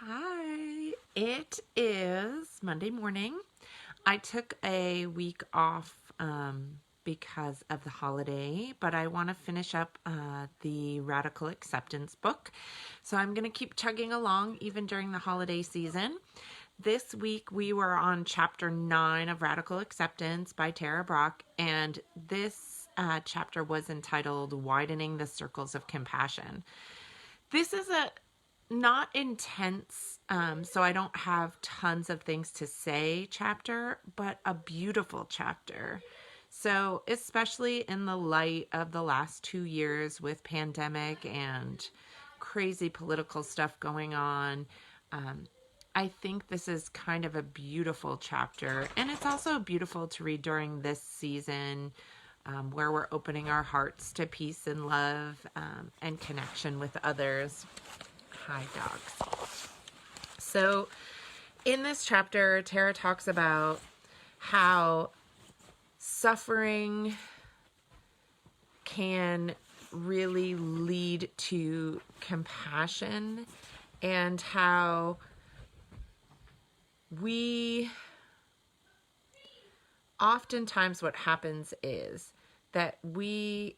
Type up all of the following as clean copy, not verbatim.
Hi, it is Monday morning. I took a week off because of the holiday, but I want to finish up the Radical Acceptance book. So I'm going to keep chugging along even during the holiday season. This week we were on chapter 9 of Radical Acceptance by Tara Brach, and this chapter was entitled Widening the Circles of Compassion. This is a not intense, so I don't have tons of things to say chapter, but a beautiful chapter. So especially in the light of the last 2 years with pandemic and crazy political stuff going on, I think this is kind of a beautiful chapter. And it's also beautiful to read during this season, where we're opening our hearts to peace and love and connection with others. Hi, dogs. So in this chapter, Tara talks about how suffering can really lead to compassion, and how oftentimes what happens is that we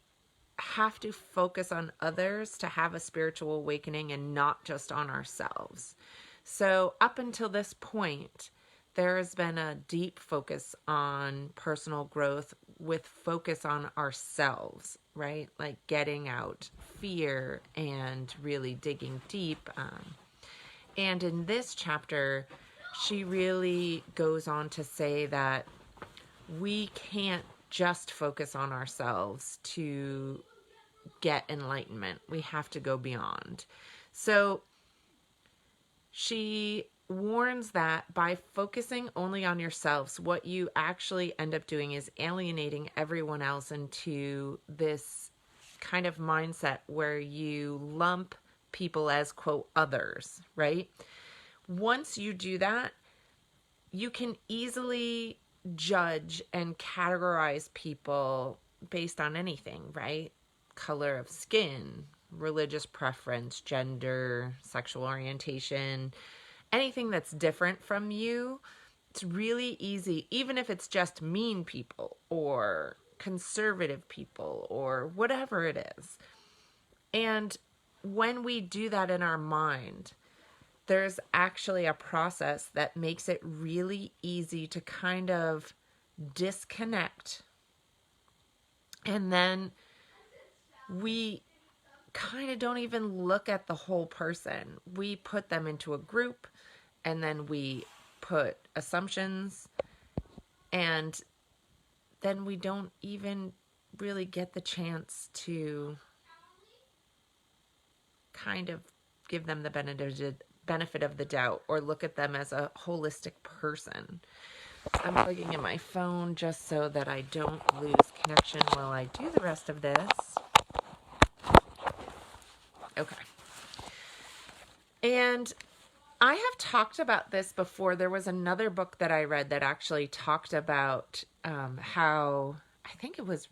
have to focus on others to have a spiritual awakening and not just on ourselves. So up until this point, there has been a deep focus on personal growth with focus on ourselves, right? Like getting out fear and really digging deep. And in this chapter, she really goes on to say that we can't just focus on ourselves to get enlightenment. We have to go beyond. So she warns that by focusing only on yourselves, what you actually end up doing is alienating everyone else into this kind of mindset where you lump people as, quote, others, right? Once you do that, you can easily judge and categorize people based on anything, right? Color of skin, religious preference, gender, sexual orientation, anything that's different from you. It's really easy, even if it's just mean people or conservative people or whatever it is. And when we do that in our mind, there's actually a process that makes it really easy to kind of disconnect. And then we kind of don't even look at the whole person. We put them into a group, and then we put assumptions, and then we don't even really get the chance to kind of give them the benefit of the doubt or look at them as a holistic person. I'm plugging in my phone just so that I don't lose connection while I do the rest of this. Okay. And I have talked about this before. There was another book that I read that actually talked about how, I think it was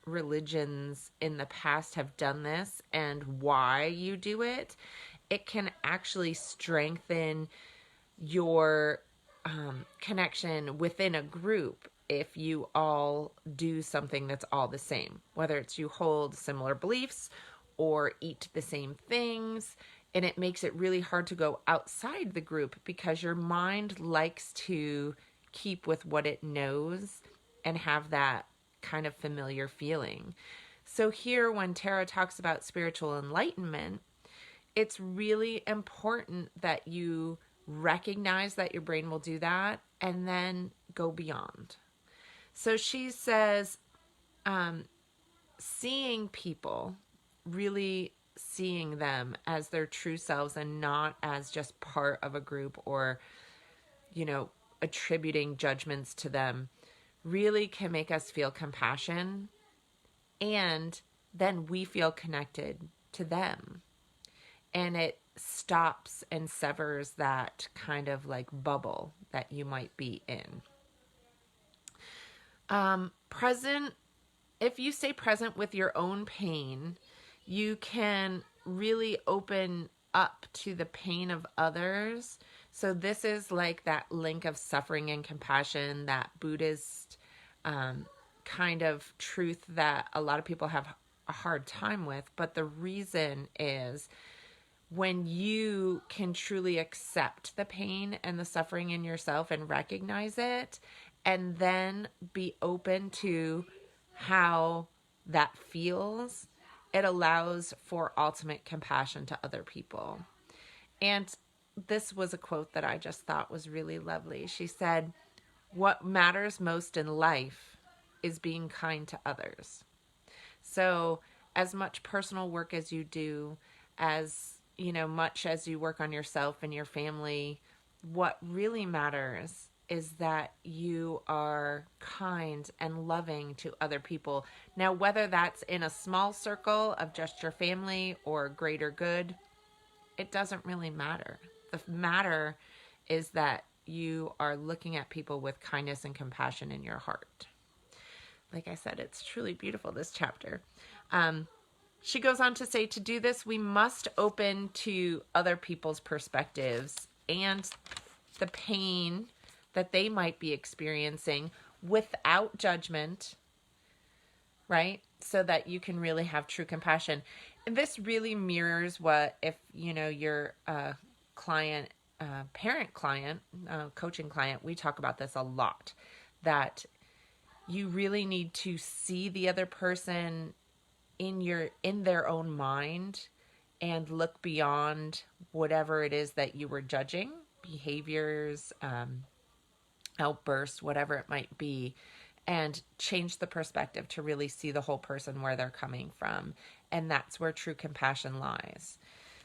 religions in the past have done this and why you do it. It can actually strengthen your connection within a group if you all do something that's all the same, whether it's you hold similar beliefs or eat the same things. And it makes it really hard to go outside the group because your mind likes to keep with what it knows and have that kind of familiar feeling. So here, when Tara talks about spiritual enlightenment, it's really important that you recognize that your brain will do that and then go beyond. So she says, seeing people, really seeing them as their true selves and not as just part of a group or, attributing judgments to them, really can make us feel compassion, and then we feel connected to them. And it stops and severs that kind of like bubble that you might be in. If you stay present with your own pain, you can really open up to the pain of others. So this is like that link of suffering and compassion, that Buddhist kind of truth that a lot of people have a hard time with. But the reason is when you can truly accept the pain and the suffering in yourself and recognize it, and then be open to how that feels, it allows for ultimate compassion to other people. And this was a quote that I just thought was really lovely. She said, "What matters most in life is being kind to others." So, as much personal work as you do, as much as you work on yourself and your family, what really matters is that you are kind and loving to other people. Now, whether that's in a small circle of just your family or greater good, it doesn't really matter. The matter is that you are looking at people with kindness and compassion in your heart. Like I said, it's truly beautiful, this chapter. She goes on to say, to do this, we must open to other people's perspectives and the pain that they might be experiencing without judgment, right? So that you can really have true compassion. And this really mirrors what, if your client, parent client, coaching client, we talk about this a lot, that you really need to see the other person in their own mind and look beyond whatever it is that you were judging, behaviors, outbursts, whatever it might be, and change the perspective to really see the whole person, where they're coming from. And that's where true compassion lies.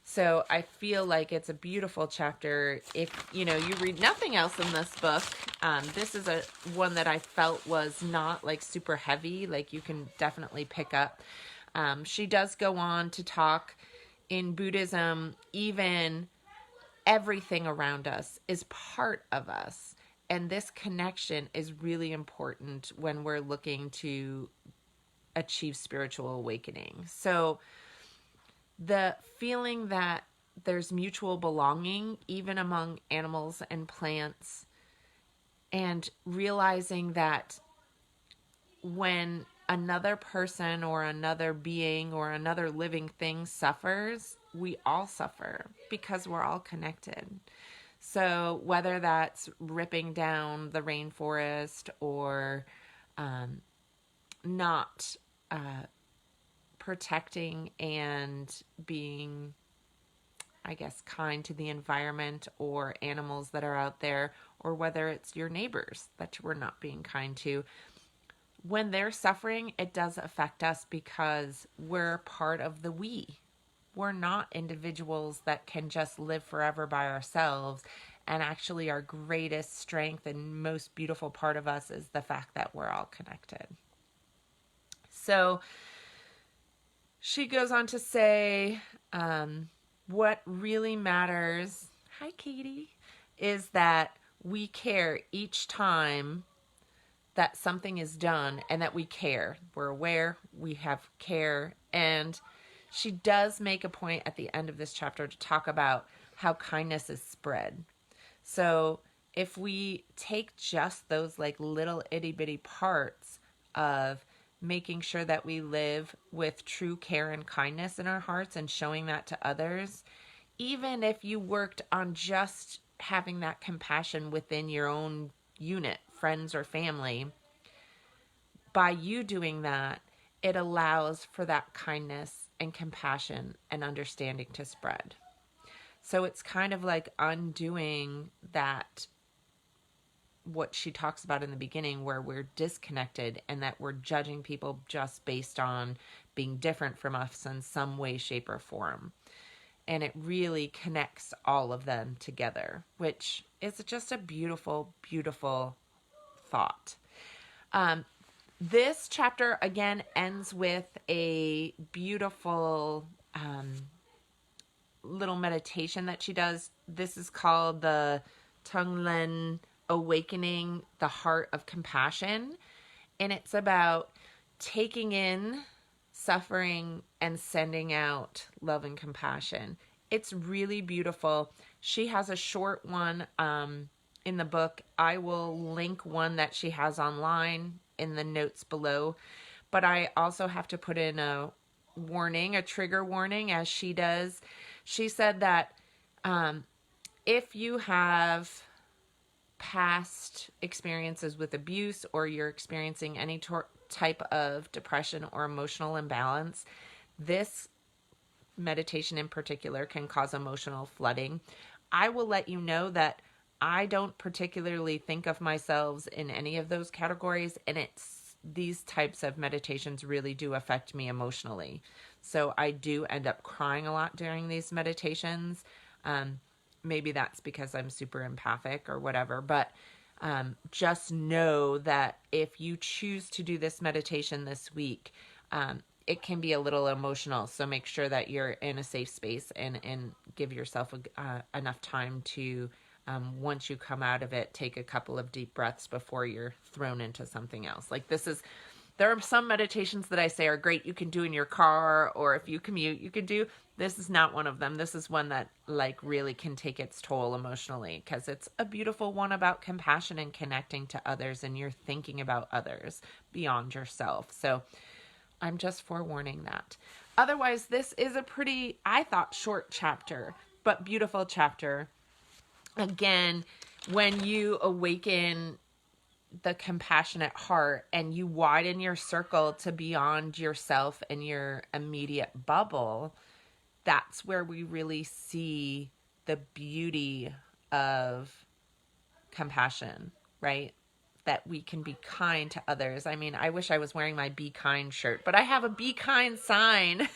So I feel like it's a beautiful chapter. If you read nothing else in this book, this is a one that I felt was not like super heavy, like you can definitely pick up. She does go on to talk, in Buddhism, even everything around us is part of us. And this connection is really important when we're looking to achieve spiritual awakening. So the feeling that there's mutual belonging, even among animals and plants, and realizing that when another person or another being or another living thing suffers, we all suffer because we're all connected. So whether that's ripping down the rainforest or not protecting and being, I guess, kind to the environment or animals that are out there, or whether it's your neighbors that we're not being kind to, when they're suffering, it does affect us because we're part of the we. We're not individuals that can just live forever by ourselves. And actually, our greatest strength and most beautiful part of us is the fact that we're all connected. So she goes on to say, what really matters, hi Katie, is that we care each time that something is done, and that we care. We're aware, we have care. And she does make a point at the end of this chapter to talk about how kindness is spread. So if we take just those like little itty bitty parts of making sure that we live with true care and kindness in our hearts and showing that to others, even if you worked on just having that compassion within your own unit, friends or family, by you doing that, it allows for that kindness and compassion and understanding to spread. So it's kind of like undoing that, what she talks about in the beginning, where we're disconnected and that we're judging people just based on being different from us in some way, shape, or form. And it really connects all of them together, which is just a beautiful, beautiful thought. This chapter, again, ends with a beautiful little meditation that she does. This is called the Tonglen Awakening the Heart of Compassion. And it's about taking in suffering and sending out love and compassion It's really beautiful. She has a short one in the book. I will link one that she has online in the notes below. But I also have to put in a warning, a trigger warning, as she does. She said that if you have past experiences with abuse or you're experiencing any type of depression or emotional imbalance, this meditation in particular can cause emotional flooding. I will let you know that I don't particularly think of myself in any of those categories, and these types of meditations really do affect me emotionally. So I do end up crying a lot during these meditations. Maybe that's because I'm super empathic or whatever, but just know that if you choose to do this meditation this week, it can be a little emotional. So make sure that you're in a safe space and give yourself enough time to, once you come out of it, take a couple of deep breaths before you're thrown into something else. Like there are some meditations that I say are great you can do in your car, or if you commute, you can do. This is not one of them. This is one that like really can take its toll emotionally, because it's a beautiful one about compassion and connecting to others, and you're thinking about others beyond yourself. So I'm just forewarning that. Otherwise, this is a pretty, I thought, short chapter, but beautiful chapter. Again, when you awaken the compassionate heart and you widen your circle to beyond yourself and your immediate bubble, that's where we really see the beauty of compassion, right? That we can be kind to others. I mean, I wish I was wearing my Be Kind shirt, but I have a Be Kind sign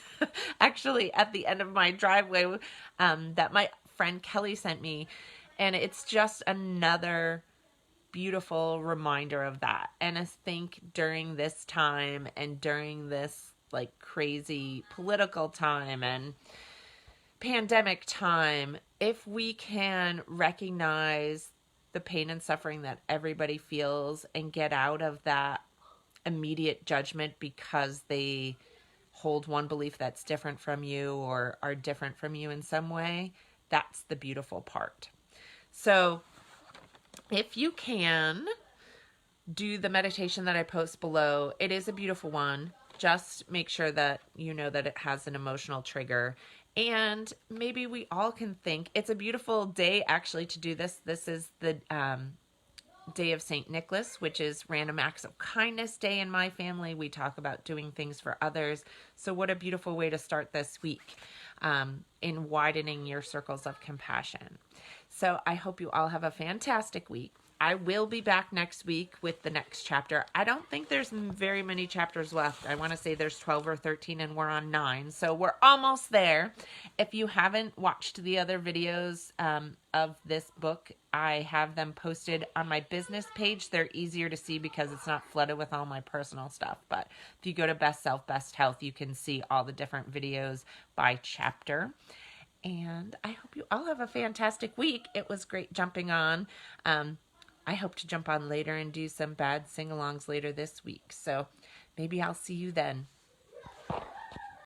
actually at the end of my driveway that my friend Kelly sent me. And it's just another beautiful reminder of that. And I think during this time and during this like crazy political time and pandemic time, if we can recognize the pain and suffering that everybody feels and get out of that immediate judgment because they hold one belief that's different from you or are different from you in some way, that's the beautiful part. So if you can do the meditation that I post below, it is a beautiful one. Just make sure that you know that it has an emotional trigger. And maybe we all can think it's a beautiful day actually to do this. This is the day of St. Nicholas, which is Random Acts of Kindness Day in my family. We talk about doing things for others. So what a beautiful way to start this week in widening your circles of compassion. So I hope you all have a fantastic week. I will be back next week with the next chapter. I don't think there's very many chapters left. I want to say there's 12 or 13 and we're on 9. So we're almost there. If you haven't watched the other videos of this book, I have them posted on my business page. They're easier to see because it's not flooded with all my personal stuff. But if you go to Best Self, Best Health, you can see all the different videos by chapter. And I hope you all have a fantastic week. It was great jumping on. I hope to jump on later and do some bad sing-alongs later this week. So maybe I'll see you then.